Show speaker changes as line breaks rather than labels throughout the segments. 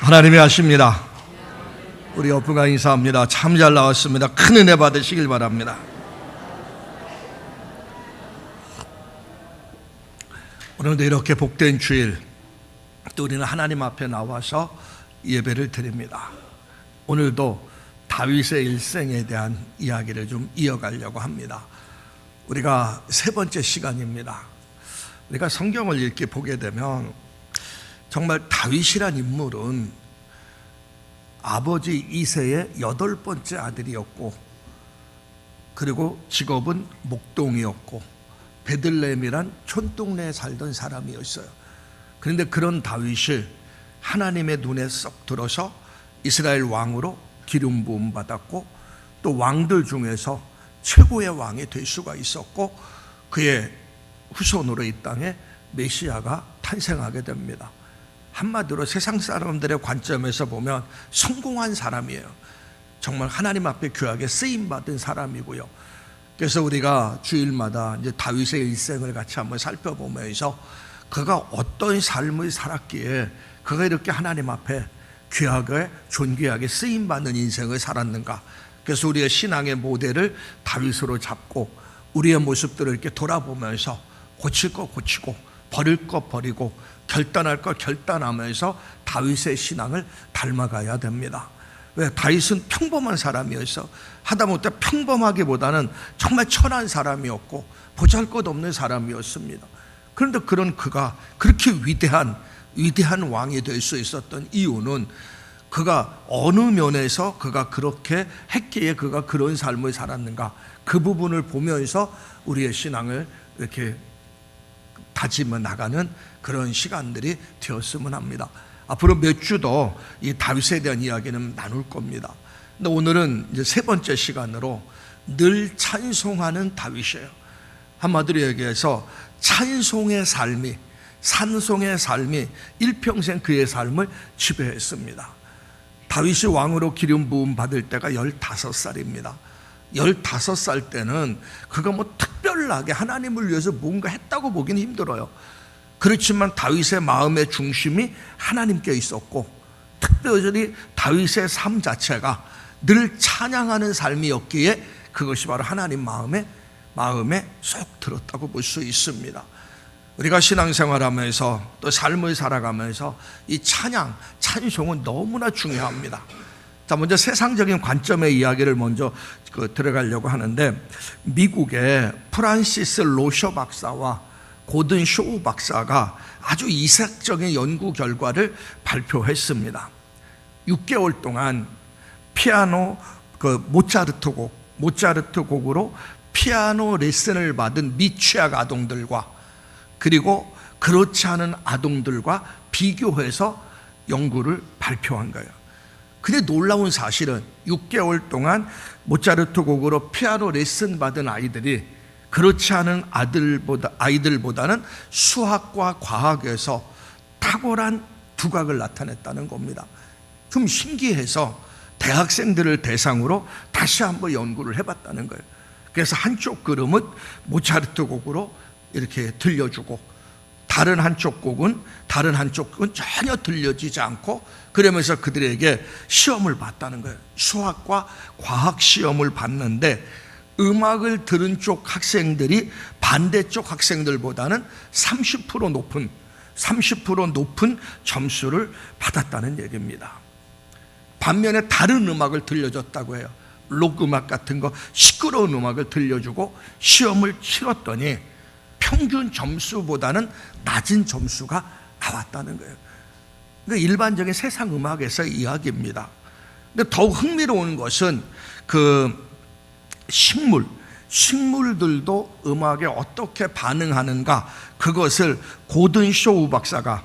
하나님이 하십니다. 우리 오픈가 인사합니다. 참 잘 나왔습니다. 큰 은혜 받으시길 바랍니다. 오늘도 이렇게 복된 주일, 또 우리는 하나님 앞에 나와서 예배를 드립니다. 오늘도 다윗의 일생에 대한 이야기를 좀 이어가려고 합니다. 우리가 세 번째 시간입니다. 우리가 성경을 이렇게 보게 되면 정말 다윗이란 인물은 아버지 이새의 8번째 아들이었고, 그리고 직업은 목동이었고, 베들레헴이란 촌동네에 살던 사람이었어요. 그런데 그런 다윗이 하나님의 눈에 쏙 들어서 이스라엘 왕으로 기름 부음 받았고, 또 왕들 중에서 최고의 왕이 될 수가 있었고, 그의 후손으로 이 땅에 메시아가 탄생하게 됩니다. 한마디로 세상 사람들의 관점에서 보면 성공한 사람이에요. 정말 하나님 앞에 귀하게 쓰임받은 사람이고요. 그래서 우리가 주일마다 이제 다윗의 일생을 같이 한번 살펴보면서 그가 어떤 삶을 살았기에 그가 이렇게 하나님 앞에 귀하게 존귀하게 쓰임받는 인생을 살았는가. 그래서 우리의 신앙의 모델을 다윗으로 잡고 우리의 모습들을 이렇게 돌아보면서 고칠 거 고치고 버릴 거 버리고 결단할 거 결단하면서 다윗의 신앙을 닮아가야 됩니다. 왜? 다윗은 평범한 사람이어서 하다못해 평범하기보다는 정말 천한 사람이었고 보잘것없는 사람이었습니다. 그런데 그런 그가 그렇게 위대한 왕이 될 수 있었던 이유는 그가 어느 면에서 그가 그렇게 했기에 그가 그런 삶을 살았는가, 그 부분을 보면서 우리의 신앙을 이렇게 다짐해 나가는 그런 시간들이 되었으면 합니다. 앞으로 몇 주도 이 다윗에 대한 이야기는 나눌 겁니다. 근데 오늘은 이제 세 번째 시간으로 늘 찬송하는 다윗이에요. 한마디로 얘기해서 찬송의 삶이, 산송의 삶이 일평생 그의 삶을 지배했습니다. 다윗이 왕으로 기름 부음 받을 때가 15살입니다. 15살 때는 그가 뭐 특별하게 하나님을 위해서 뭔가 했다고 보기는 힘들어요. 그렇지만 다윗의 마음의 중심이 하나님께 있었고, 특별히 다윗의 삶 자체가 늘 찬양하는 삶이었기에 그것이 바로 하나님 마음에 쏙 들었다고 볼 수 있습니다. 우리가 신앙생활하면서 또 삶을 살아가면서 이 찬송은 너무나 중요합니다. 자, 먼저 세상적인 관점의 이야기를 먼저 들어가려고 하는데, 미국의 프란시스 로셔 박사와 고든 쇼우 박사가 아주 이색적인 연구 결과를 발표했습니다. 6개월 동안 피아노 모차르트 곡으로 피아노 레슨을 받은 미취학 아동들과 그리고 그렇지 않은 아동들과 비교해서 연구를 발표한 거예요. 근데 놀라운 사실은 6개월 동안 모차르트 곡으로 피아노 레슨 받은 아이들이 그렇지 않은 아이들보다는 수학과 과학에서 탁월한 두각을 나타냈다는 겁니다. 좀 신기해서 대학생들을 대상으로 다시 한번 연구를 해봤다는 거예요. 그래서 한쪽 그룹은 모차르트 곡으로 이렇게 들려주고, 다른 한쪽 곡은 전혀 들려지지 않고, 그러면서 그들에게 시험을 봤다는 거예요. 수학과 과학 시험을 봤는데 음악을 들은 쪽 학생들이 반대쪽 학생들보다는 30% 높은 점수를 받았다는 얘기입니다. 반면에 다른 음악을 들려줬다고 해요. 록 음악 같은 거, 시끄러운 음악을 들려주고 시험을 치렀더니 평균 점수보다는 낮은 점수가 나왔다는 거예요. 그러니까 일반적인 세상 음악에서의 이야기입니다. 근데 더욱 흥미로운 것은 그 식물들도 음악에 어떻게 반응하는가, 그것을 고든 쇼우 박사가,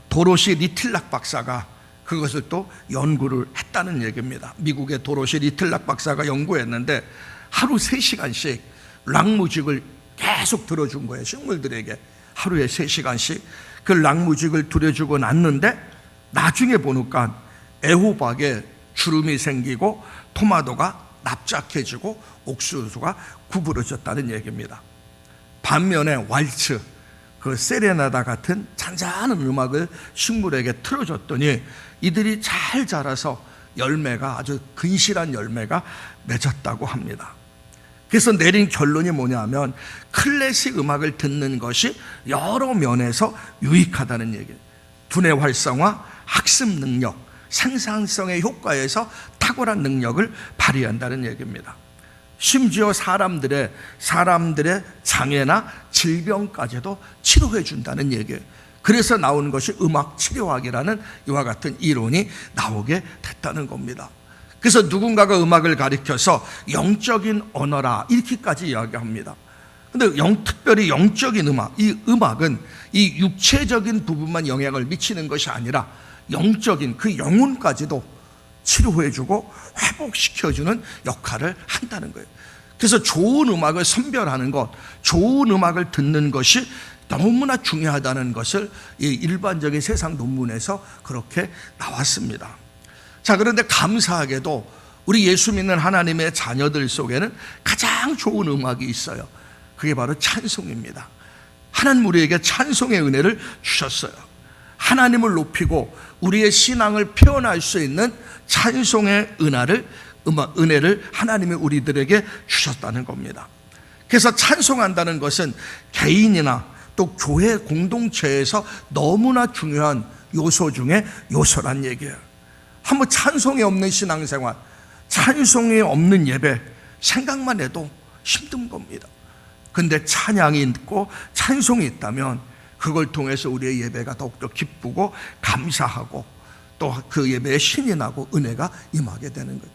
도로시 리틀락 박사가 그것을 또 연구를 했다는 얘기입니다. 미국의 도로시 리틀락 박사가 연구했는데 하루 3시간씩 락뮤직을 계속 들어준 거예요. 식물들에게 하루에 3시간씩 그 락뮤직을 들려주고 났는데, 나중에 보니까 애호박에 주름이 생기고 토마토가 납작해지고 옥수수가 구부러졌다는 얘기입니다. 반면에 왈츠, 그 세레나다 같은 잔잔한 음악을 식물에게 틀어줬더니 이들이 잘 자라서 열매가 아주 근실한 열매가 맺었다고 합니다. 그래서 내린 결론이 뭐냐면 클래식 음악을 듣는 것이 여러 면에서 유익하다는 얘기예요. 두뇌 활성화, 학습 능력, 생산성의 효과에서 탁월한 능력을 발휘한다는 얘기입니다. 심지어 사람들의 장애나 질병까지도 치료해 준다는 얘기예요. 그래서 나온 것이 음악 치료학이라는 이와 같은 이론이 나오게 됐다는 겁니다. 그래서 누군가가 음악을 가리켜서 영적인 언어라 이렇게까지 이야기합니다. 근데 특별히 영적인 음악, 이 음악은 이 육체적인 부분만 영향을 미치는 것이 아니라 영적인 그 영혼까지도 치료해주고 회복시켜주는 역할을 한다는 거예요. 그래서 좋은 음악을 선별하는 것, 좋은 음악을 듣는 것이 너무나 중요하다는 것을 일반적인 세상 논문에서 그렇게 나왔습니다. 자, 그런데 감사하게도 우리 예수 믿는 하나님의 자녀들 속에는 가장 좋은 음악이 있어요. 그게 바로 찬송입니다. 하나님 우리에게 찬송의 은혜를 주셨어요. 하나님을 높이고 우리의 신앙을 표현할 수 있는 찬송의 은혜를 하나님이 우리들에게 주셨다는 겁니다. 그래서 찬송한다는 것은 개인이나 또 교회 공동체에서 너무나 중요한 요소 중에 요소란 얘기예요. 한번 찬송이 없는 신앙생활, 찬송이 없는 예배 생각만 해도 힘든 겁니다. 근데 찬양이 있고 찬송이 있다면 그걸 통해서 우리의 예배가 더욱더 기쁘고 감사하고 또 그 예배에 신이 나고 은혜가 임하게 되는 거예요.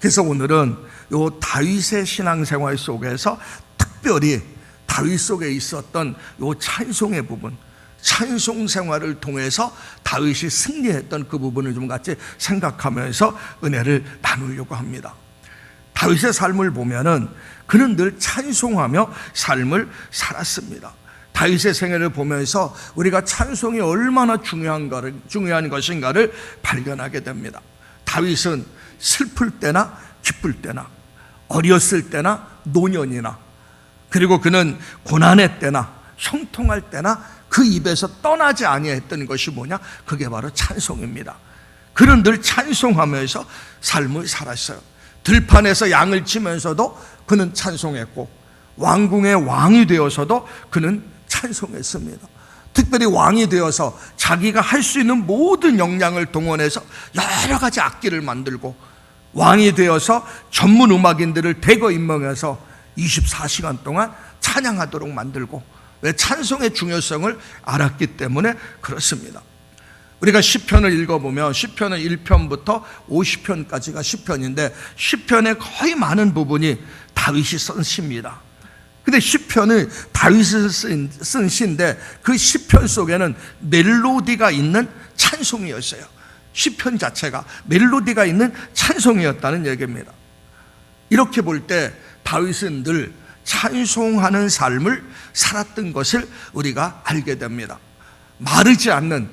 그래서 오늘은 요 다윗의 신앙생활 속에서 특별히 다윗 속에 있었던 요 찬송의 부분, 찬송 생활을 통해서 다윗이 승리했던 그 부분을 좀 같이 생각하면서 은혜를 나누려고 합니다. 다윗의 삶을 보면은 그는 늘 찬송하며 삶을 살았습니다. 다윗의 생애를 보면서 우리가 찬송이 얼마나 중요한 것인가를 발견하게 됩니다. 다윗은 슬플 때나 기쁠 때나 어렸을 때나 노년이나 그리고 그는 고난의 때나 형통할 때나 그 입에서 떠나지 아니했던 것이 뭐냐? 그게 바로 찬송입니다. 그는 늘 찬송하면서 삶을 살았어요. 들판에서 양을 치면서도 그는 찬송했고 왕궁의 왕이 되어서도 그는 찬송했습니다. 특별히 왕이 되어서 자기가 할 수 있는 모든 역량을 동원해서 여러 가지 악기를 만들고 왕이 되어서 전문 음악인들을 대거 임명해서 24시간 동안 찬양하도록 만들고, 왜? 찬송의 중요성을 알았기 때문에 그렇습니다. 우리가 시편을 읽어보면 시편은 1편부터 50편까지가 시편인데 시편의 거의 많은 부분이 다윗이 쓴 시입니다. 근데 시편은 다윗이 쓴 시인데 그 시편 속에는 멜로디가 있는 찬송이었어요. 시편 자체가 멜로디가 있는 찬송이었다는 얘기입니다. 이렇게 볼 때 다윗은 늘 찬송하는 삶을 살았던 것을 우리가 알게 됩니다. 마르지 않는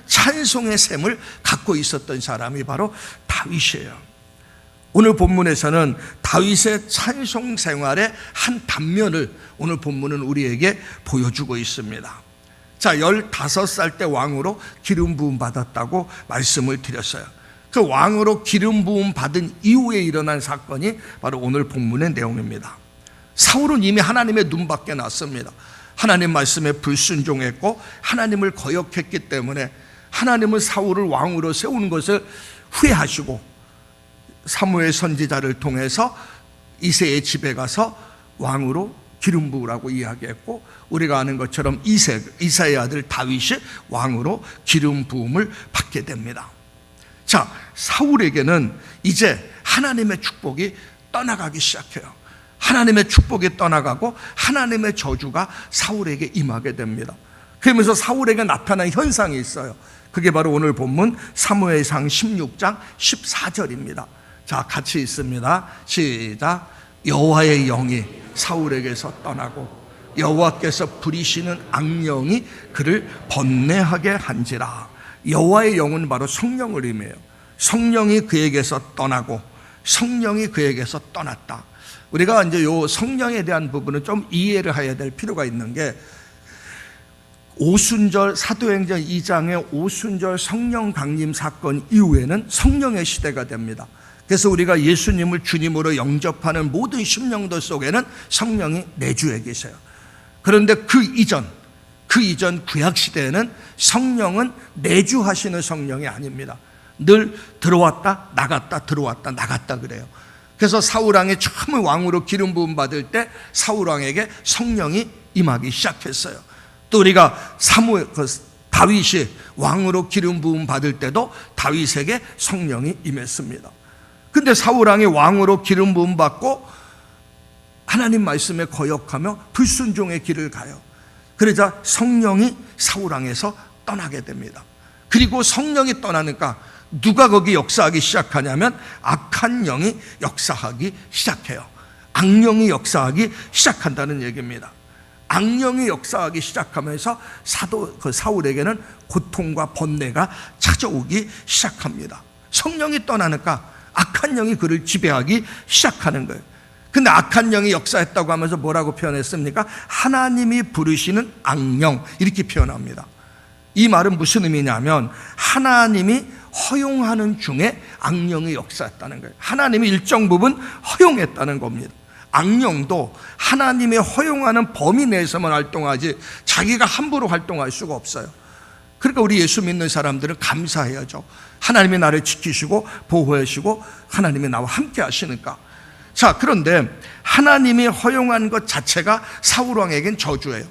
찬송의 샘을 갖고 있었던 사람이 바로 다윗이에요. 오늘 본문에서는 다윗의 찬송 생활의 한 단면을 오늘 본문은 우리에게 보여주고 있습니다. 자, 15살 때 왕으로 기름 부음 받았다고 말씀을 드렸어요. 그 왕으로 기름 부음 받은 이후에 일어난 사건이 바로 오늘 본문의 내용입니다. 사울은 이미 하나님의 눈밖에 났습니다. 하나님 말씀에 불순종했고 하나님을 거역했기 때문에 하나님은 사울을 왕으로 세우는 것을 후회하시고 사무엘 선지자를 통해서 이새의 집에 가서 왕으로 기름 부으라고 이야기했고, 우리가 아는 것처럼 이새의 아들 다윗이 왕으로 기름 부음을 받게 됩니다. 자, 사울에게는 이제 하나님의 축복이 떠나가기 시작해요. 하나님의 축복이 떠나가고 하나님의 저주가 사울에게 임하게 됩니다. 그러면서 사울에게 나타난 현상이 있어요. 그게 바로 오늘 본문 사무엘상 16장 14절입니다. 자, 같이 있습니다. 시작. 여호와의 영이 사울에게서 떠나고 여호와께서 부리시는 악령이 그를 번뇌하게 한지라. 여호와의 영은 바로 성령을 의미해요. 성령이 그에게서 떠나고 성령이 그에게서 떠났다. 우리가 이제 요 성령에 대한 부분은 좀 이해를 해야 될 필요가 있는 게, 오순절 사도행전 2장의 오순절 성령 강림 사건 이후에는 성령의 시대가 됩니다. 그래서 우리가 예수님을 주님으로 영접하는 모든 심령들 속에는 성령이 내주에 계세요. 그런데 그 이전 구약 시대에는 성령은 내주하시는 성령이 아닙니다. 늘 들어왔다 나갔다 들어왔다 나갔다 그래요. 그래서 사울왕이 처음 왕으로 기름 부음 받을 때 사울왕에게 성령이 임하기 시작했어요. 또 우리가 다윗이 왕으로 기름 부음 받을 때도 다윗에게 성령이 임했습니다. 근데 사울왕이 왕으로 기름 부음 받고 하나님 말씀에 거역하며 불순종의 길을 가요. 그러자 성령이 사울왕에서 떠나게 됩니다. 그리고 성령이 떠나니까 누가 거기 역사하기 시작하냐면 악한 영이 역사하기 시작해요. 악령이 역사하기 시작한다는 얘기입니다. 악령이 역사하기 시작하면서 사울에게는 고통과 번뇌가 찾아오기 시작합니다. 성령이 떠나니까 악한 영이 그를 지배하기 시작하는 거예요. 근데 악한 영이 역사했다고 하면서 뭐라고 표현했습니까? 하나님이 부르시는 악령, 이렇게 표현합니다. 이 말은 무슨 의미냐면 하나님이 허용하는 중에 악령이 역사했다는 거예요. 하나님이 일정 부분 허용했다는 겁니다. 악령도 하나님의 허용하는 범위 내에서만 활동하지 자기가 함부로 활동할 수가 없어요. 그러니까 우리 예수 믿는 사람들은 감사해야죠. 하나님이 나를 지키시고 보호하시고 하나님이 나와 함께 하시니까. 자, 그런데 하나님이 허용한 것 자체가 사울왕에겐 저주예요.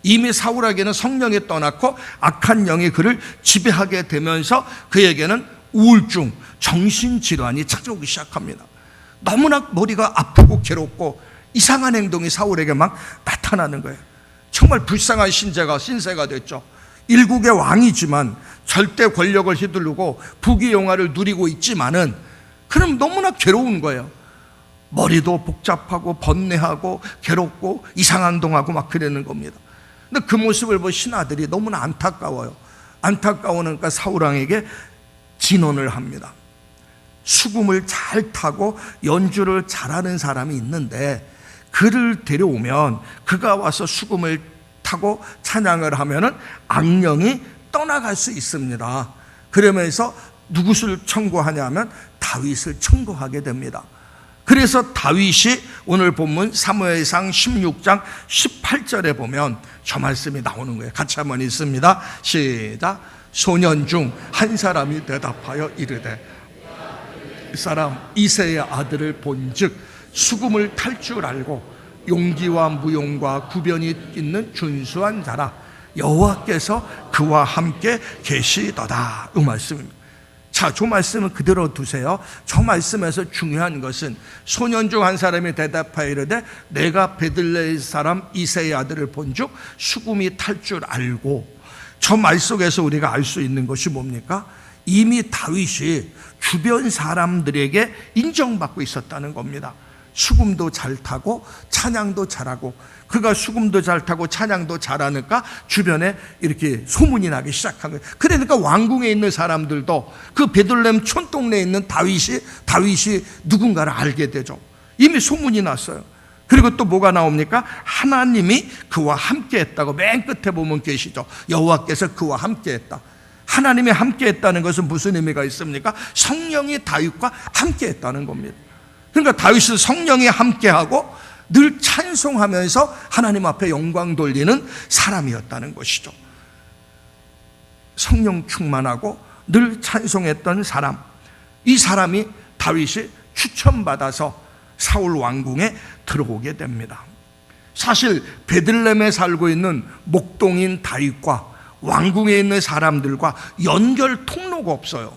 이미 사울에게는 성령이 떠났고 악한 영이 그를 지배하게 되면서 그에게는 우울증, 정신질환이 찾아오기 시작합니다. 너무나 머리가 아프고 괴롭고 이상한 행동이 사울에게 막 나타나는 거예요. 정말 불쌍한 신세가 됐죠. 일국의 왕이지만 절대 권력을 휘두르고 부귀영화를 누리고 있지만은 그럼 너무나 괴로운 거예요. 머리도 복잡하고 번뇌하고 괴롭고 이상한 행동하고 막 그러는 겁니다. 근데 그 모습을 본 신하들이 너무나 안타까워요. 안타까우니까 사울왕에게 진언을 합니다. 수금을 잘 타고 연주를 잘하는 사람이 있는데 그를 데려오면 그가 와서 수금을 타고 찬양을 하면은 악령이 떠나갈 수 있습니다. 그러면서 누구를 청구하냐면 다윗을 청구하게 됩니다. 그래서 다윗이 오늘 본문 사무엘상 16장 18절에 보면 저 말씀이 나오는 거예요. 같이 한번 읽습니다. 시작. 소년 중 한 사람이 대답하여 이르되 이 사람 이새의 아들을 본즉 수금을 탈 줄 알고 용기와 무용과 구변이 있는 준수한 자라 여호와께서 그와 함께 계시도다. 이 말씀입니다. 자, 저 말씀은 그대로 두세요. 저 말씀에서 중요한 것은 소년 중 한 사람이 대답하여 이르되 내가 베들레헴 사람 이새의 아들을 본즉 수금이 탈 줄 알고, 저 말 속에서 우리가 알 수 있는 것이 뭡니까? 이미 다윗이 주변 사람들에게 인정받고 있었다는 겁니다. 수금도 잘 타고 찬양도 잘하고, 그가 수금도 잘 타고 찬양도 잘하니까 주변에 이렇게 소문이 나기 시작한 거예요. 그러니까 왕궁에 있는 사람들도 그 베들레헴 촌동네에 있는 다윗이 누군가를 알게 되죠. 이미 소문이 났어요. 그리고 또 뭐가 나옵니까? 하나님이 그와 함께 했다고 맨 끝에 보면 계시죠. 여호와께서 그와 함께 했다. 하나님이 함께 했다는 것은 무슨 의미가 있습니까? 성령이 다윗과 함께 했다는 겁니다. 그러니까 다윗은 성령이 함께하고 늘 찬송하면서 하나님 앞에 영광 돌리는 사람이었다는 것이죠. 성령 충만하고 늘 찬송했던 사람, 이 사람이 다윗이 추천받아서 사울 왕궁에 들어오게 됩니다. 사실 베들레헴에 살고 있는 목동인 다윗과 왕궁에 있는 사람들과 연결 통로가 없어요.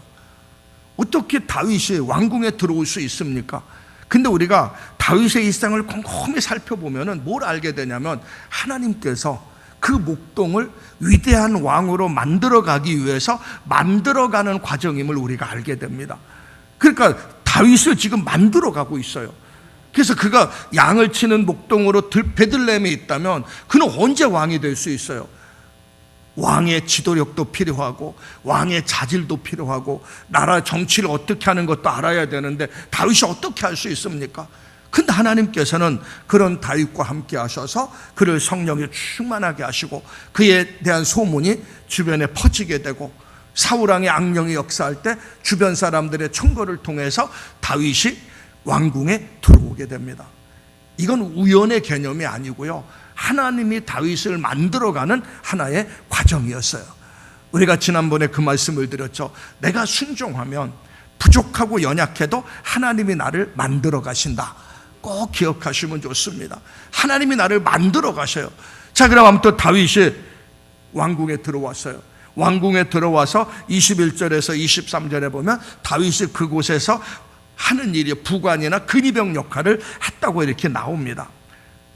어떻게 다윗이 왕궁에 들어올 수 있습니까? 근데 우리가 다윗의 일상을 곰곰이 살펴보면 뭘 알게 되냐면 하나님께서 그 목동을 위대한 왕으로 만들어가기 위해서 만들어가는 과정임을 우리가 알게 됩니다. 그러니까 다윗을 지금 만들어가고 있어요. 그래서 그가 양을 치는 목동으로 베들레헴에 있다면 그는 언제 왕이 될 수 있어요? 왕의 지도력도 필요하고 왕의 자질도 필요하고 나라 정치를 어떻게 하는 것도 알아야 되는데 다윗이 어떻게 할 수 있습니까? 근데 하나님께서는 그런 다윗과 함께 하셔서 그를 성령에 충만하게 하시고 그에 대한 소문이 주변에 퍼지게 되고 사울왕의 악령이 역사할 때 주변 사람들의 청거를 통해서 다윗이 왕궁에 들어오게 됩니다. 이건 우연의 개념이 아니고요, 하나님이 다윗을 만들어가는 하나의 과정이었어요. 우리가 지난번에 그 말씀을 드렸죠. 내가 순종하면 부족하고 연약해도 하나님이 나를 만들어 가신다. 꼭 기억하시면 좋습니다. 하나님이 나를 만들어 가셔요. 자, 그럼 아무튼 다윗이 왕궁에 들어왔어요. 왕궁에 들어와서 21절에서 23절에 보면 다윗이 그곳에서 하는 일이 부관이나 근위병 역할을 했다고 이렇게 나옵니다.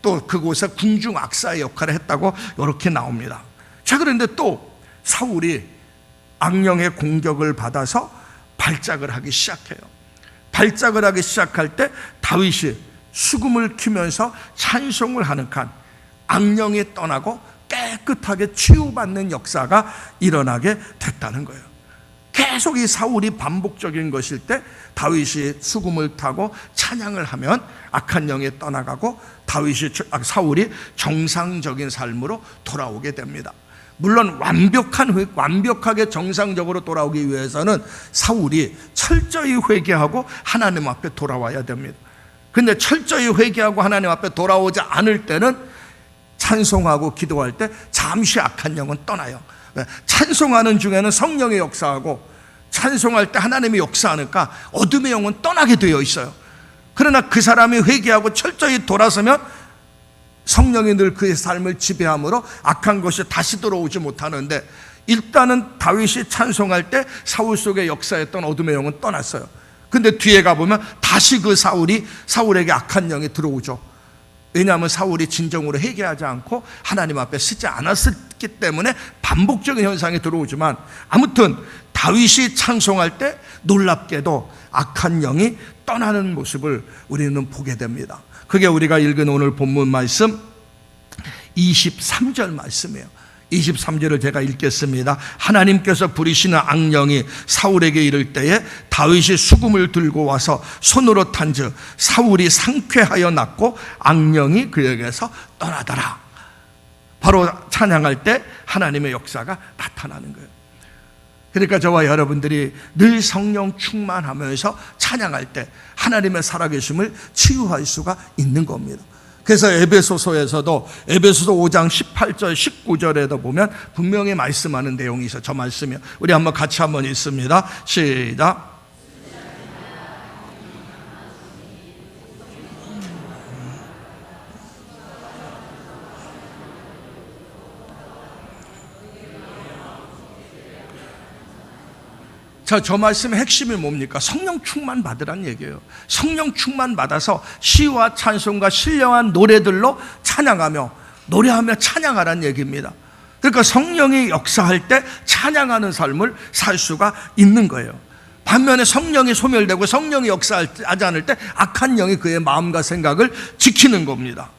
또 그곳에 궁중 악사의 역할을 했다고 이렇게 나옵니다. 자, 그런데 또 사울이 악령의 공격을 받아서 발작을 하기 시작해요. 발작을 하기 시작할 때 다윗이 수금을 키면서 찬송을 하는 칸 악령이 떠나고 깨끗하게 치유받는 역사가 일어나게 됐다는 거예요. 계속 이 사울이 반복적인 것일 때 다윗이 수금을 타고 찬양을 하면 악한 영이 떠나가고 사울이 정상적인 삶으로 돌아오게 됩니다. 물론 완벽하게 정상적으로 돌아오기 위해서는 사울이 철저히 회개하고 하나님 앞에 돌아와야 됩니다. 근데 철저히 회개하고 하나님 앞에 돌아오지 않을 때는 찬송하고 기도할 때 잠시 악한 영은 떠나요. 찬송하는 중에는 성령의 역사하고 찬송할 때 하나님이 역사하니까 어둠의 영은 떠나게 되어 있어요. 그러나 그 사람이 회개하고 철저히 돌아서면 성령이 늘 그의 삶을 지배함으로 악한 것이 다시 들어오지 못하는데, 일단은 다윗이 찬송할 때 사울 속에 역사했던 어둠의 영은 떠났어요. 근데 뒤에 가보면 다시 그 사울에게 악한 영이 들어오죠. 왜냐하면 사울이 진정으로 회개하지 않고 하나님 앞에 서지 않았기 때문에 반복적인 현상이 들어오지만, 아무튼 다윗이 찬송할 때 놀랍게도 악한 영이 떠나는 모습을 우리는 보게 됩니다. 그게 우리가 읽은 오늘 본문 말씀 23절 말씀이에요. 23절을 제가 읽겠습니다. 하나님께서 부리시는 악령이 사울에게 이를 때에 다윗이 수금을 들고 와서 손으로 탄즉 사울이 상쾌하여 낫고 악령이 그에게서 떠나더라. 바로 찬양할 때 하나님의 역사가 나타나는 거예요. 그러니까 저와 여러분들이 늘 성령 충만하면서 찬양할 때 하나님의 살아계심을 치유할 수가 있는 겁니다. 그래서 에베소서에서도 에베소서 5장 18절 19절에도 보면 분명히 말씀하는 내용이 있어요. 저 말씀이요. 우리 한번 같이 한번 읽습니다. 시작. 저 말씀의 핵심이 뭡니까? 성령 충만 받으란 얘기예요. 성령 충만 받아서 시와 찬송과 신령한 노래들로 찬양하며 노래하며 찬양하란 얘기입니다. 그러니까 성령이 역사할 때 찬양하는 삶을 살 수가 있는 거예요. 반면에 성령이 소멸되고 성령이 역사하지 않을 때 악한 영이 그의 마음과 생각을 지키는 겁니다.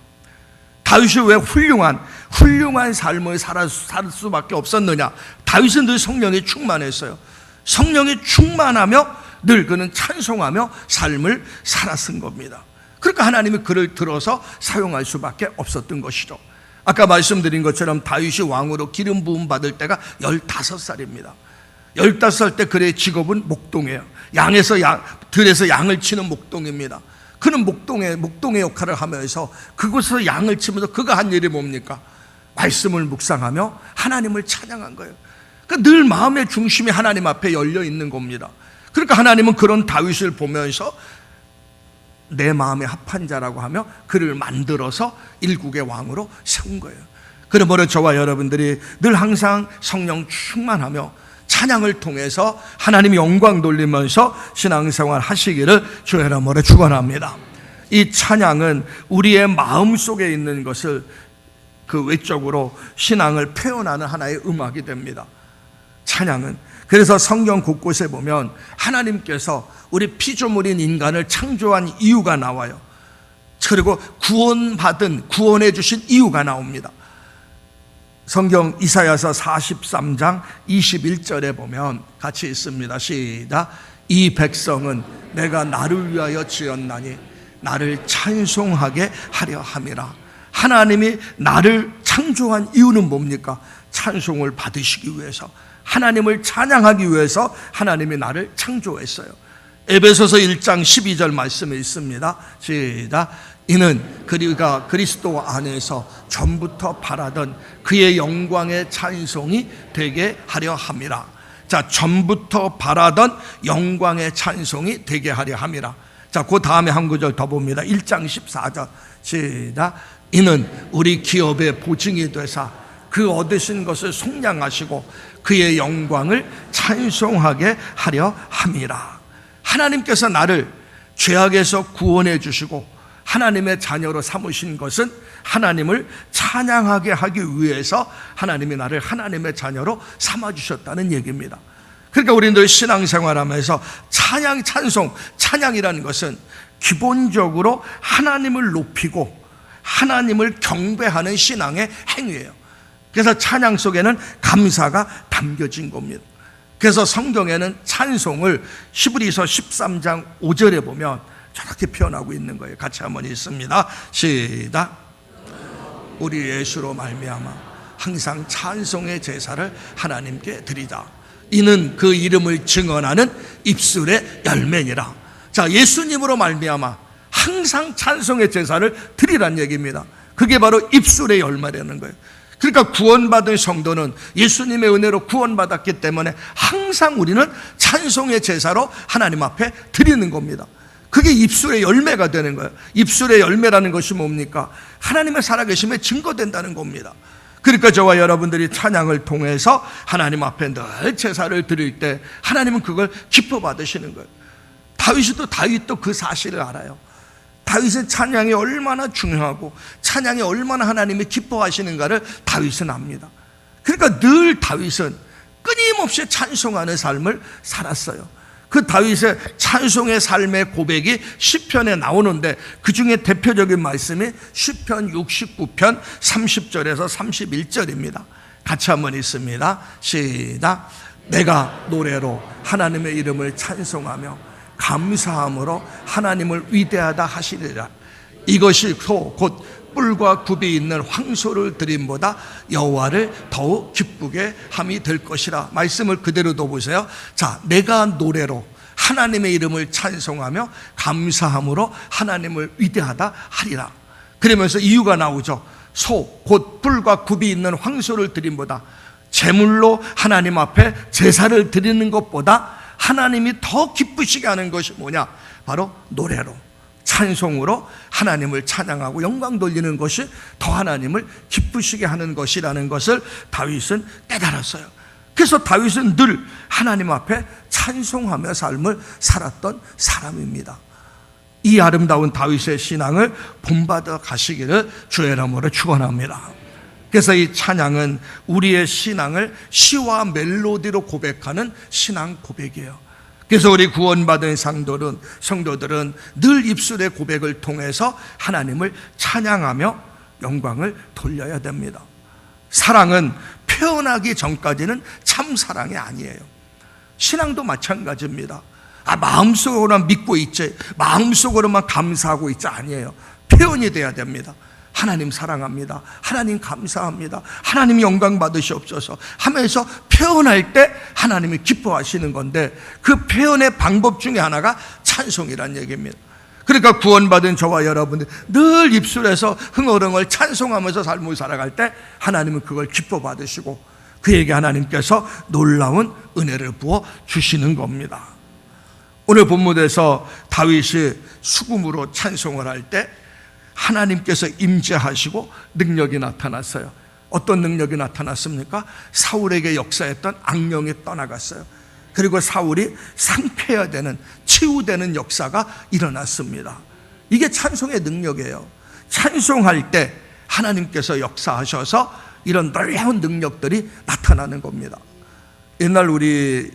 다윗이 왜 훌륭한 삶을 살 수밖에 없었느냐? 다윗은 늘 성령이 충만했어요. 성령이 충만하며 늘 그는 찬송하며 삶을 살았은 겁니다. 그러니까 하나님이 그를 들어서 사용할 수밖에 없었던 것이죠. 아까 말씀드린 것처럼 다윗이 왕으로 기름 부음 받을 때가 15살입니다. 15살 때 그의 직업은 목동이에요. 들에서 양을 치는 목동입니다. 그는 목동의 역할을 하면서 그곳에서 양을 치면서 그가 한 일이 뭡니까? 말씀을 묵상하며 하나님을 찬양한 거예요. 그러니까 늘 마음의 중심이 하나님 앞에 열려 있는 겁니다. 그러니까 하나님은 그런 다윗을 보면서 내 마음에 합한 자라고 하며 그를 만들어서 일국의 왕으로 세운 거예요. 그러므로 저와 여러분들이 늘 항상 성령 충만하며 찬양을 통해서 하나님 영광 돌리면서 신앙생활 하시기를 주의 이름으로 축원합니다. 이 찬양은 우리의 마음 속에 있는 것을 그 외적으로 신앙을 표현하는 하나의 음악이 됩니다. 찬양은. 그래서 성경 곳곳에 보면 하나님께서 우리 피조물인 인간을 창조한 이유가 나와요. 그리고 구원해 주신 이유가 나옵니다. 성경 이사야서 43장 21절에 보면 같이 있습니다. 시작. 이 백성은 내가 나를 위하여 지었나니 나를 찬송하게 하려 함이라. 하나님이 나를 창조한 이유는 뭡니까? 찬송을 받으시기 위해서, 하나님을 찬양하기 위해서 하나님이 나를 창조했어요. 에베소서 1장 12절 말씀에 있습니다. 시작. 이는 그리가 그리스도 안에서 전부터 바라던 그의 영광의 찬송이 되게 하려 함이라. 자, 전부터 바라던 영광의 찬송이 되게 하려 함이라. 자, 그 다음에 한 구절 더 봅니다. 1장 14절 시작. 이는 우리 기업의 보증이 되사 그 얻으신 것을 속량하시고 그의 영광을 찬송하게 하려 함이라. 하나님께서 나를 죄악에서 구원해 주시고 하나님의 자녀로 삼으신 것은 하나님을 찬양하게 하기 위해서 하나님이 나를 하나님의 자녀로 삼아주셨다는 얘기입니다. 그러니까 우리들 신앙생활하면서 찬양, 찬송, 찬양이라는 것은 기본적으로 하나님을 높이고 하나님을 경배하는 신앙의 행위예요. 그래서 찬양 속에는 감사가 담겨진 겁니다. 그래서 성경에는 찬송을 히브리서 13장 5절에 보면 저렇게 표현하고 있는 거예요. 같이 한번 읽습니다. 시작. 우리 예수로 말미암아 항상 찬송의 제사를 하나님께 드리자. 이는 그 이름을 증언하는 입술의 열매니라. 자, 예수님으로 말미암아 항상 찬송의 제사를 드리란 얘기입니다. 그게 바로 입술의 열매라는 거예요. 그러니까 구원받은 성도는 예수님의 은혜로 구원받았기 때문에 항상 우리는 찬송의 제사로 하나님 앞에 드리는 겁니다. 그게 입술의 열매가 되는 거예요. 입술의 열매라는 것이 뭡니까? 하나님의 살아계심에 증거된다는 겁니다. 그러니까 저와 여러분들이 찬양을 통해서 하나님 앞에 늘 제사를 드릴 때 하나님은 그걸 기뻐 받으시는 거예요. 다윗도 그 사실을 알아요. 다윗은 찬양이 얼마나 중요하고 찬양이 얼마나 하나님이 기뻐하시는가를 다윗은 압니다. 그러니까 늘 다윗은 끊임없이 찬송하는 삶을 살았어요. 그 다윗의 찬송의 삶의 고백이 시편에 나오는데 그 중에 대표적인 말씀이 시편 69편 30절에서 31절입니다. 같이 한번 읽습니다. 시작. 내가 노래로 하나님의 이름을 찬송하며 감사함으로 하나님을 위대하다 하시리라. 이것이 곧 뿔과 굽이 있는 황소를 드림보다 여호와를 더욱 기쁘게 함이 될 것이라. 말씀을 그대로 둬보세요. 자, 내가 노래로 하나님의 이름을 찬송하며 감사함으로 하나님을 위대하다 하리라. 그러면서 이유가 나오죠. 곧 뿔과 굽이 있는 황소를 드림보다, 제물로 하나님 앞에 제사를 드리는 것보다 하나님이 더 기쁘시게 하는 것이 뭐냐? 바로 노래로, 찬송으로 하나님을 찬양하고 영광 돌리는 것이 더 하나님을 기쁘시게 하는 것이라는 것을 다윗은 깨달았어요. 그래서 다윗은 늘 하나님 앞에 찬송하며 삶을 살았던 사람입니다. 이 아름다운 다윗의 신앙을 본받아 가시기를 주의 이름으로 축원합니다. 그래서 이 찬양은 우리의 신앙을 시와 멜로디로 고백하는 신앙 고백이에요. 그래서 우리 구원받은 성도들은 늘 입술의 고백을 통해서 하나님을 찬양하며 영광을 돌려야 됩니다. 사랑은 표현하기 전까지는 참 사랑이 아니에요. 신앙도 마찬가지입니다. 마음속으로만 믿고 있지, 마음속으로만 감사하고 있지 아니에요. 표현이 돼야 됩니다. 하나님 사랑합니다. 하나님 감사합니다. 하나님 영광 받으시옵소서 하면서 표현할 때 하나님이 기뻐하시는 건데, 그 표현의 방법 중에 하나가 찬송이란 얘기입니다. 그러니까 구원받은 저와 여러분들 늘 입술에서 흥얼흥얼 찬송하면서 삶을 살아갈 때 하나님은 그걸 기뻐 받으시고 그에게 하나님께서 놀라운 은혜를 부어 주시는 겁니다. 오늘 본문에서 다윗이 수금으로 찬송을 할 때 하나님께서 임재하시고 능력이 나타났어요. 어떤 능력이 나타났습니까? 사울에게 역사했던 악령이 떠나갔어요. 그리고 사울이 상쾌해야 되는, 치유되는 역사가 일어났습니다. 이게 찬송의 능력이에요. 찬송할 때 하나님께서 역사하셔서 이런 놀라운 능력들이 나타나는 겁니다. 옛날 우리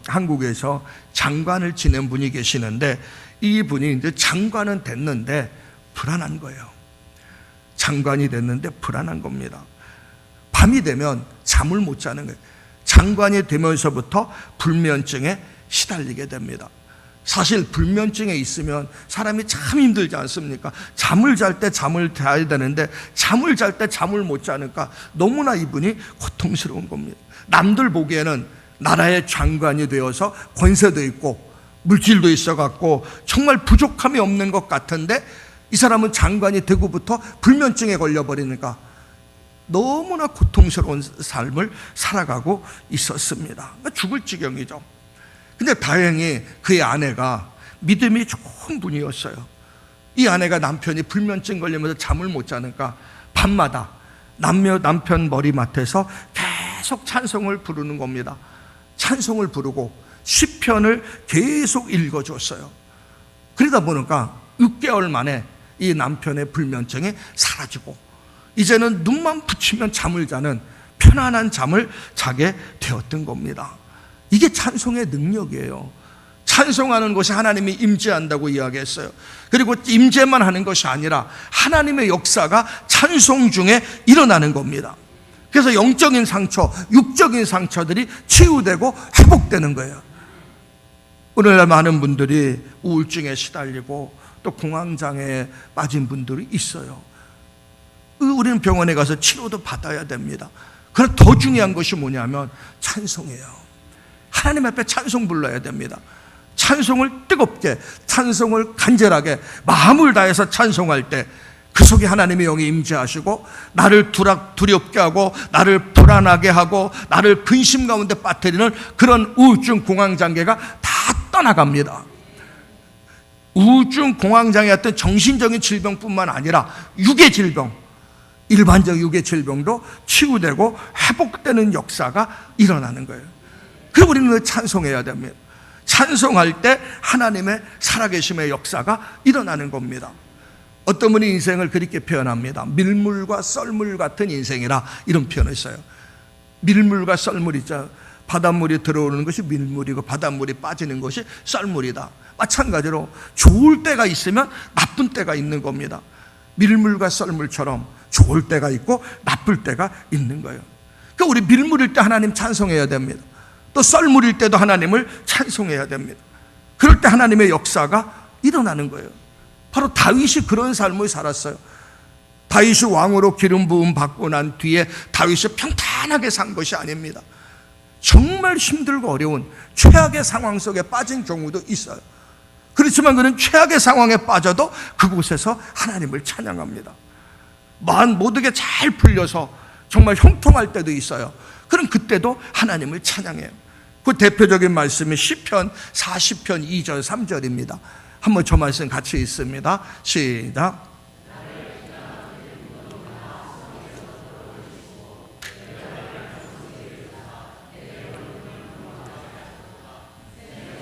한국에서 장관을 지낸 분이 계시는데, 이 분이 이제 장관은 됐는데 불안한 거예요. 장관이 됐는데 불안한 겁니다. 밤이 되면 잠을 못 자는 거예요. 장관이 되면서부터 불면증에 시달리게 됩니다. 사실 불면증에 있으면 사람이 참 힘들지 않습니까? 잠을 잘 때 잠을 자야 되는데 잠을 잘 때 잠을 못 자니까 너무나 이분이 고통스러운 겁니다. 남들 보기에는 나라의 장관이 되어서 권세도 있고 물질도 있어갖고 정말 부족함이 없는 것 같은데 이 사람은 장관이 되고부터 불면증에 걸려버리니까 너무나 고통스러운 삶을 살아가고 있었습니다. 죽을 지경이죠. 근데 다행히 그의 아내가 믿음이 좋은 분이었어요. 이 아내가 남편이 불면증 걸리면서 잠을 못 자니까 밤마다 남편 머리맡에서 계속 찬송을 부르는 겁니다. 찬송을 부르고 시편을 계속 읽어줬어요. 그러다 보니까 6개월 만에 이 남편의 불면증이 사라지고 이제는 눈만 붙이면 잠을 자는 편안한 잠을 자게 되었던 겁니다. 이게 찬송의 능력이에요. 찬송하는 것이 하나님이 임재한다고 이야기했어요. 그리고 임재만 하는 것이 아니라 하나님의 역사가 찬송 중에 일어나는 겁니다. 그래서 영적인 상처, 육적인 상처들이 치유되고 회복되는 거예요. 오늘날 많은 분들이 우울증에 시달리고 또 공황장애에 빠진 분들이 있어요. 우리는 병원에 가서 치료도 받아야 됩니다. 그러나 더 중요한 것이 뭐냐면 찬송이에요. 하나님 앞에 찬송 불러야 됩니다. 찬송을 뜨겁게, 찬송을 간절하게 마음을 다해서 찬송할 때 그 속에 하나님의 영이 임재하시고 나를 두렵게 하고 나를 불안하게 하고 나를 근심 가운데 빠뜨리는 그런 우울증, 공황장애가 다 떠나갑니다. 우울증, 공황장애 같은 정신적인 질병뿐만 아니라 육의 질병, 일반적 육의 질병도 치유되고 회복되는 역사가 일어나는 거예요. 그리고 우리는 찬송해야 됩니다. 찬송할 때 하나님의 살아계심의 역사가 일어나는 겁니다. 어떤 분이 인생을 그렇게 표현합니다. 밀물과 썰물 같은 인생이라 이런 표현을 써요. 밀물과 썰물이죠. 바닷물이 들어오는 것이 밀물이고 바닷물이 빠지는 것이 썰물이다. 마찬가지로 좋을 때가 있으면 나쁜 때가 있는 겁니다. 밀물과 썰물처럼 좋을 때가 있고 나쁠 때가 있는 거예요. 그러니까 우리 밀물일 때 하나님 찬송해야 됩니다. 또 썰물일 때도 하나님을 찬송해야 됩니다. 그럴 때 하나님의 역사가 일어나는 거예요. 바로 다윗이 그런 삶을 살았어요. 다윗이 왕으로 기름 부음 받고 난 뒤에 다윗이 평탄하게 산 것이 아닙니다. 정말 힘들고 어려운 최악의 상황 속에 빠진 경우도 있어요. 그렇지만 그는 최악의 상황에 빠져도 그곳에서 하나님을 찬양합니다. 모든 게 잘 풀려서 정말 형통할 때도 있어요. 그럼 그때도 하나님을 찬양해요. 그 대표적인 말씀이 시편 40편 2절 3절입니다. 한번 저 말씀 같이 읽습니다. 시작.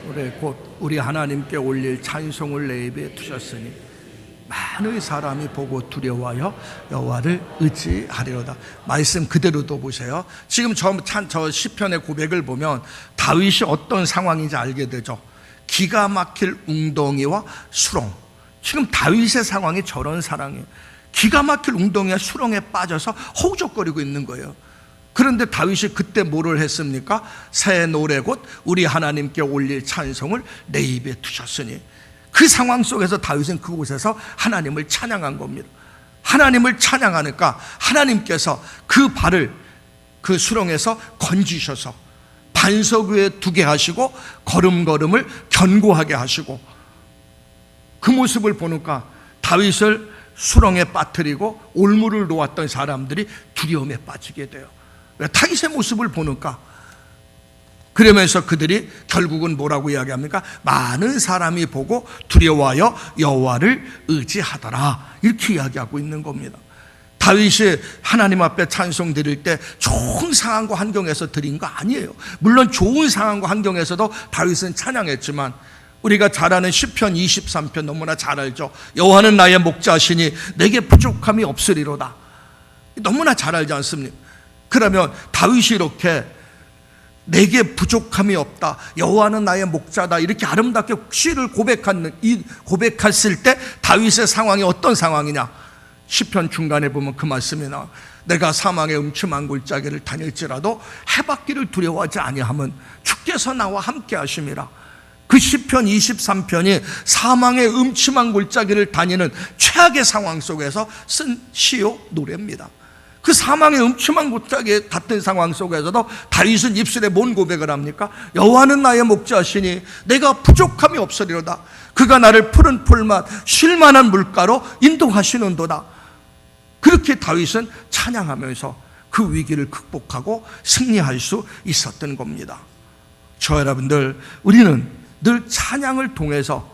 올해 곧 우리 하나님께 올릴 찬송을 내 입에 두셨으니 많은 사람이 보고 두려워하여 여호와를 의지하리로다. 말씀 그대로도 보세요. 지금 저 시편의 고백을 보면 다윗이 어떤 상황인지 알게 되죠. 기가 막힐 웅덩이와 수렁. 지금 다윗의 상황이 저런 상황이에요. 기가 막힐 웅덩이와 수렁에 빠져서 허우적거리고 있는 거예요. 그런데 다윗이 그때 뭐를 했습니까? 새 노래 곧 우리 하나님께 올릴 찬송을 내 입에 두셨으니, 그 상황 속에서 다윗은 그곳에서 하나님을 찬양한 겁니다. 하나님을 찬양하니까 하나님께서 그 발을 그 수렁에서 건지셔서 반석 위에 두게 하시고 걸음걸음을 견고하게 하시고, 그 모습을 보니까 다윗을 수렁에 빠뜨리고 올무를 놓았던 사람들이 두려움에 빠지게 돼요. 다윗의 모습을 보니까. 그러면서 그들이 결국은 뭐라고 이야기합니까? 많은 사람이 보고 두려워하여 여호와를 의지하더라, 이렇게 이야기하고 있는 겁니다. 다윗이 하나님 앞에 찬송 드릴 때 좋은 상황과 환경에서 드린 거 아니에요. 물론 좋은 상황과 환경에서도 다윗은 찬양했지만 우리가 잘 아는 시편 23편 너무나 잘 알죠. 여호와는 나의 목자시니 내게 부족함이 없으리로다. 너무나 잘 알지 않습니까? 그러면 다윗이 이렇게 내게 부족함이 없다, 여호와는 나의 목자다, 이렇게 아름답게 시를 고백했을 때 다윗의 상황이 어떤 상황이냐? 시편 중간에 보면 그 말씀이 나와. 내가 사망의 음침한 골짜기를 다닐지라도 해받기를 두려워하지 아니하면 주께서 나와 함께 하심이라. 그 시편 23편이 사망의 음침한 골짜기를 다니는 최악의 상황 속에서 쓴 시요 노래입니다. 그 사망의 음침한 골짜기에 닿던 상황 속에서도 다윗은 입술에 뭔 고백을 합니까? 여호와는 나의 목자시니 내가 부족함이 없으리로다. 그가 나를 푸른 풀맛 쉴만한 물가로 인도하시는도다. 그렇게 다윗은 찬양하면서 그 위기를 극복하고 승리할 수 있었던 겁니다. 저 여러분들, 우리는 늘 찬양을 통해서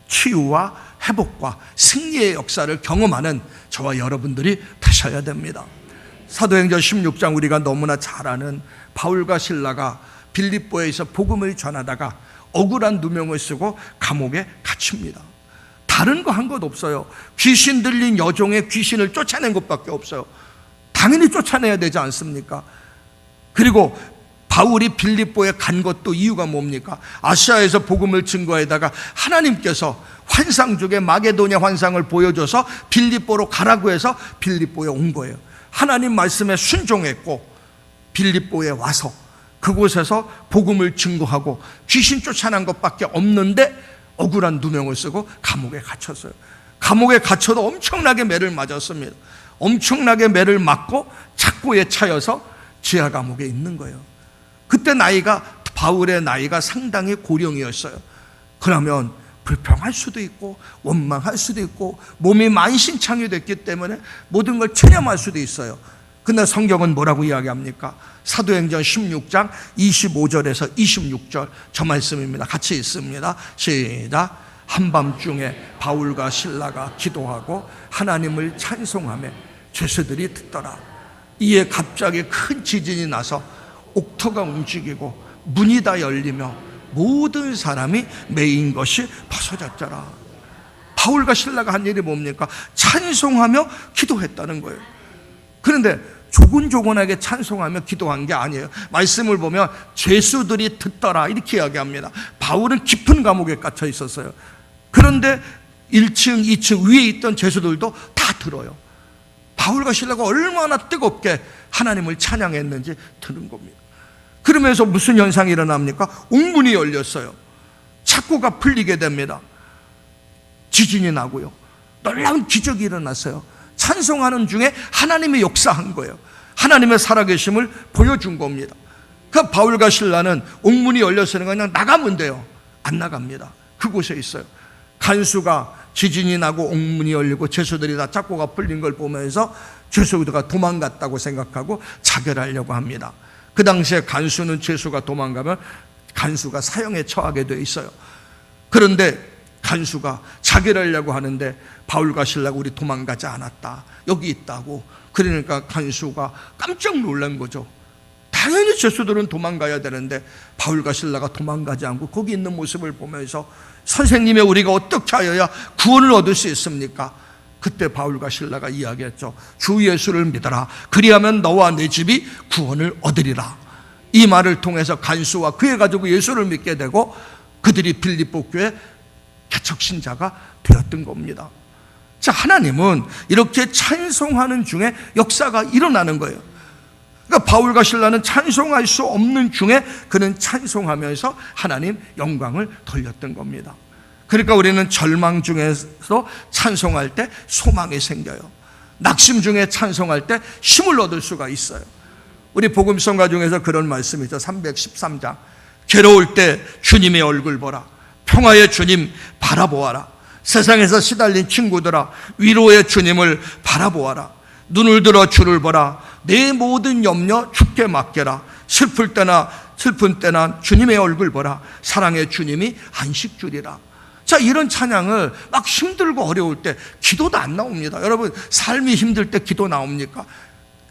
치유와 회복과 승리의 역사를 경험하는 저와 여러분들이 되셔야 됩니다. 사도행전 16장 우리가 너무나 잘 아는 바울과 실라가 빌립보에서 복음을 전하다가 억울한 누명을 쓰고 감옥에 갇힙니다. 다른 거 한 것 없어요. 귀신 들린 여종의 귀신을 쫓아낸 것밖에 없어요. 당연히 쫓아내야 되지 않습니까? 그리고 바울이 빌립보에 간 것도 이유가 뭡니까? 아시아에서 복음을 증거에다가 하나님께서 환상 중에 마게도냐 환상을 보여줘서 빌립보로 가라고 해서 빌립보에 온 거예요. 하나님 말씀에 순종했고 빌립보에 와서 그곳에서 복음을 증거하고 귀신 쫓아난 것밖에 없는데 억울한 누명을 쓰고 감옥에 갇혔어요. 감옥에 갇혀도 엄청나게 매를 맞았습니다. 엄청나게 매를 맞고 착고에 차여서 지하 감옥에 있는 거예요. 그때 바울의 나이가 상당히 고령이었어요. 그러면 불평할 수도 있고 원망할 수도 있고 몸이 만신창이 됐기 때문에 모든 걸 체념할 수도 있어요. 근데 성경은 뭐라고 이야기합니까? 사도행전 16장 25절에서 26절 저 말씀입니다. 같이 읽습니다. 시작. 한밤중에 바울과 실라가 기도하고 하나님을 찬송하며 죄수들이 듣더라. 이에 갑자기 큰 지진이 나서 옥토가 움직이고 문이 다 열리며 모든 사람이 매인 것이 벗어졌더라. 바울과 실라가 한 일이 뭡니까? 찬송하며 기도했다는 거예요. 그런데 조곤조곤하게 찬송하며 기도한 게 아니에요. 말씀을 보면 죄수들이 듣더라 이렇게 이야기합니다. 바울은 깊은 감옥에 갇혀 있었어요. 그런데 1층, 2층 위에 있던 죄수들도 다 들어요. 바울과 실라가 얼마나 뜨겁게 하나님을 찬양했는지 들은 겁니다. 그러면서 무슨 현상이 일어납니까? 옥문이 열렸어요. 착고가 풀리게 됩니다. 지진이 나고요. 놀라운 기적이 일어났어요. 찬송하는 중에 하나님의 역사한 거예요. 하나님의 살아계심을 보여준 겁니다. 그 바울과 실라는 옥문이 열렸으니까 그냥 나가면 돼요. 안 나갑니다. 그곳에 있어요. 간수가 지진이 나고 옥문이 열리고 죄수들이 다 착고가 풀린 걸 보면서 죄수가 도망갔다고 생각하고 자결하려고 합니다. 그 당시에 간수는 죄수가 도망가면 간수가 사형에 처하게 돼 있어요. 그런데 간수가 자결하려고 하는데 바울과 실라가 우리 도망가지 않았다. 여기 있다고. 그러니까 간수가 깜짝 놀란 거죠. 당연히 죄수들은 도망가야 되는데 바울과 실라가 도망가지 않고 거기 있는 모습을 보면서 선생님의 우리가 어떻게 하여야 구원을 얻을 수 있습니까? 그때 바울과 실라가 이야기했죠. 주 예수를 믿어라. 그리하면 너와 내 집이 구원을 얻으리라. 이 말을 통해서 간수와 그의 가족이 예수를 믿게 되고 그들이 빌립보 교회 개척신자가 되었던 겁니다. 자, 하나님은 이렇게 찬송하는 중에 역사가 일어나는 거예요. 그러니까 바울과 실라는 찬송할 수 없는 중에 그는 찬송하면서 하나님 영광을 돌렸던 겁니다. 그러니까 우리는 절망 중에서 찬송할 때 소망이 생겨요. 낙심 중에 찬송할 때 힘을 얻을 수가 있어요. 우리 복음성가 중에서 그런 말씀이 있죠. 313장. 괴로울 때 주님의 얼굴 보라. 평화의 주님 바라보아라. 세상에서 시달린 친구들아 위로의 주님을 바라보아라. 눈을 들어 주를 보라. 내 모든 염려 주께 맡겨라. 슬플 때나 슬픈 때나 주님의 얼굴 보라. 사랑의 주님이 안식 주리라. 자, 이런 찬양을 막 힘들고 어려울 때 기도도 안 나옵니다. 여러분, 삶이 힘들 때 기도 나옵니까?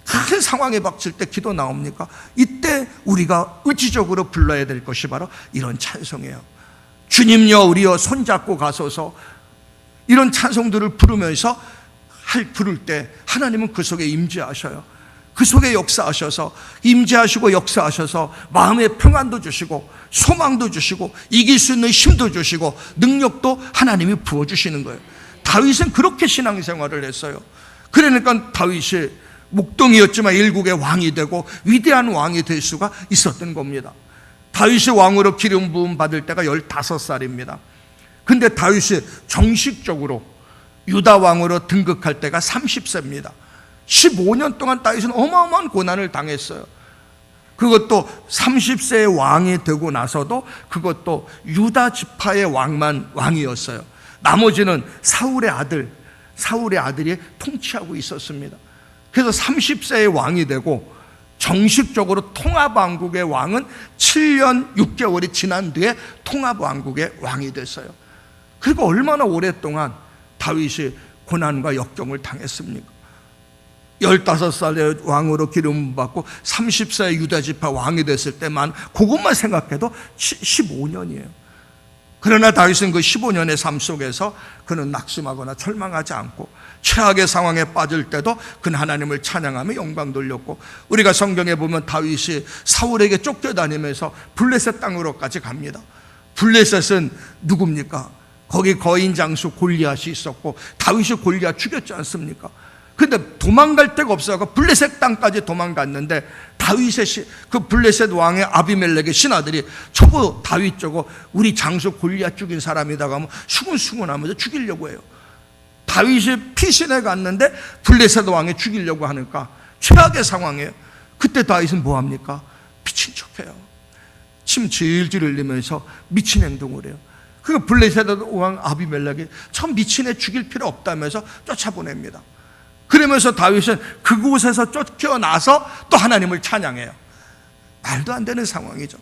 큰 상황에 박칠 때 기도 나옵니까? 이때 우리가 의지적으로 불러야 될 것이 바로 이런 찬송이에요. 주님여 우리여 손잡고 가소서. 이런 찬송들을 부르면서 부를 때 하나님은 그 속에 임재하셔요. 그 속에 역사하셔서 임재하시고 역사하셔서 마음의 평안도 주시고 소망도 주시고 이길 수 있는 힘도 주시고 능력도 하나님이 부어주시는 거예요. 다윗은 그렇게 신앙생활을 했어요. 그러니까 다윗이 목동이었지만 일국의 왕이 되고 위대한 왕이 될 수가 있었던 겁니다. 다윗이 왕으로 기름 부음 받을 때가 15살입니다. 근데 다윗이 정식적으로 유다 왕으로 등극할 때가 30세입니다. 15년 동안 다윗은 어마어마한 고난을 당했어요. 그것도 30세의 왕이 되고 나서도 그것도 유다 지파의 왕이었어요. 나머지는 사울의 아들이 통치하고 있었습니다. 그래서 30세의 왕이 되고 정식적으로 통합왕국의 왕은 7년 6개월이 지난 뒤에 통합왕국의 왕이 됐어요. 그리고 얼마나 오랫동안 다윗이 고난과 역경을 당했습니까? 15살의 왕으로 기름 받고 30세의 유다지파 왕이 됐을 때만 그것만 생각해도 15년이에요. 그러나 다윗은 그 15년의 삶 속에서 그는 낙심하거나 절망하지 않고 최악의 상황에 빠질 때도 그는 하나님을 찬양하며 영광 돌렸고, 우리가 성경에 보면 다윗이 사울에게 쫓겨다니면서 블레셋 땅으로까지 갑니다. 블레셋은 누굽니까? 거기 거인 장수 골리앗이 있었고 다윗이 골리앗 죽였지 않습니까? 근데 도망갈 데가 없어서 블레셋 땅까지 도망갔는데 다윗의 그 블레셋 왕의 아비멜렉의 신하들이 저거 다윗 저거 우리 장수 골리앗 죽인 사람이다가 하면 수군수군하면서 죽이려고 해요. 다윗이 피신해 갔는데 블레셋 왕이 죽이려고 하니까 최악의 상황이에요. 그때 다윗은 뭐합니까? 미친 척해요. 침 질질 흘리면서 미친 행동을 해요. 그 블레셋 왕 아비멜렉이 참 미친 애 죽일 필요 없다면서 쫓아보냅니다. 그러면서 다윗은 그곳에서 쫓겨나서 또 하나님을 찬양해요. 말도 안 되는 상황이죠.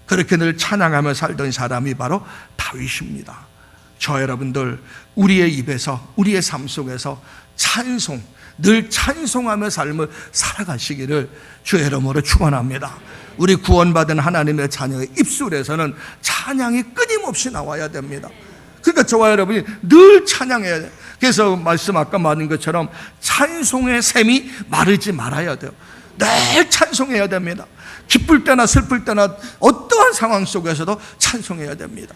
그렇게 늘 찬양하며 살던 사람이 바로 다윗입니다. 저 여러분들, 우리의 입에서, 우리의 삶 속에서 찬송, 늘 찬송하며 삶을 살아가시기를 주의 이름으로 축원합니다. 우리 구원받은 하나님의 자녀의 입술에서는 찬양이 끊임없이 나와야 됩니다. 그러니까 저와 여러분이 늘 찬양해야 돼요. 그래서 말씀 아까 말한 것처럼 찬송의 샘이 마르지 말아야 돼요. 늘 찬송해야 됩니다. 기쁠 때나 슬플 때나 어떠한 상황 속에서도 찬송해야 됩니다.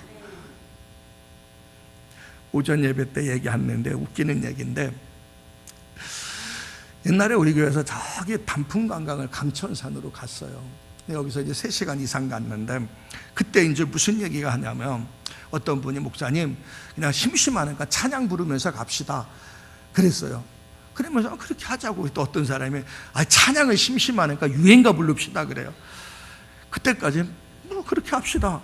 오전 예배 때 얘기했는데 웃기는 얘기인데, 옛날에 우리 교회에서 저기 단풍 관광을 감천산으로 갔어요. 여기서 이제 3시간 이상 갔는데, 그때 이제 무슨 얘기가 하냐면 어떤 분이 목사님 그냥 심심하니까 찬양 부르면서 갑시다 그랬어요. 그러면서 그렇게 하자고. 또 어떤 사람이 찬양을 심심하니까 유행가 부릅시다 그래요. 그때까지 뭐 그렇게 합시다.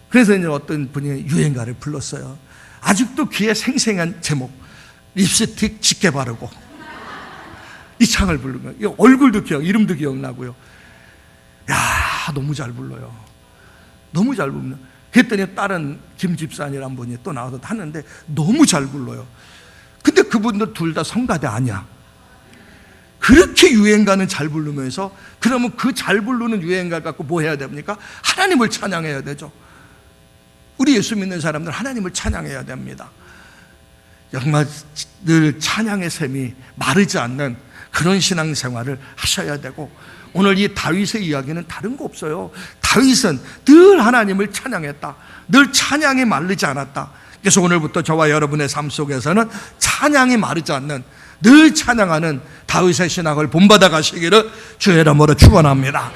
그래서 이제 어떤 분이 유행가를 불렀어요. 아직도 귀에 생생한 제목, 립스틱 짙게 바르고 이 창을 부르면 얼굴도 이름도 기억나고요. 야, 너무 잘 불러요. 너무 잘 부르면. 그랬더니 다른 김집사님이란 분이 또 나와서 하는데 너무 잘 불러요. 근데 그분들 둘 다 성가대 아니야. 그렇게 유행가는 잘 부르면서, 그러면 그 잘 부르는 유행가 갖고 뭐 해야 됩니까? 하나님을 찬양해야 되죠. 우리 예수 믿는 사람들 하나님을 찬양해야 됩니다. 정말 늘 찬양의 샘이 마르지 않는 그런 신앙생활을 하셔야 되고, 오늘 이 다윗의 이야기는 다른 거 없어요. 다윗은 늘 하나님을 찬양했다. 늘 찬양이 마르지 않았다. 그래서 오늘부터 저와 여러분의 삶 속에서는 찬양이 마르지 않는, 늘 찬양하는 다윗의 신앙을 본받아 가시기를 주의 이름으로 축원합니다.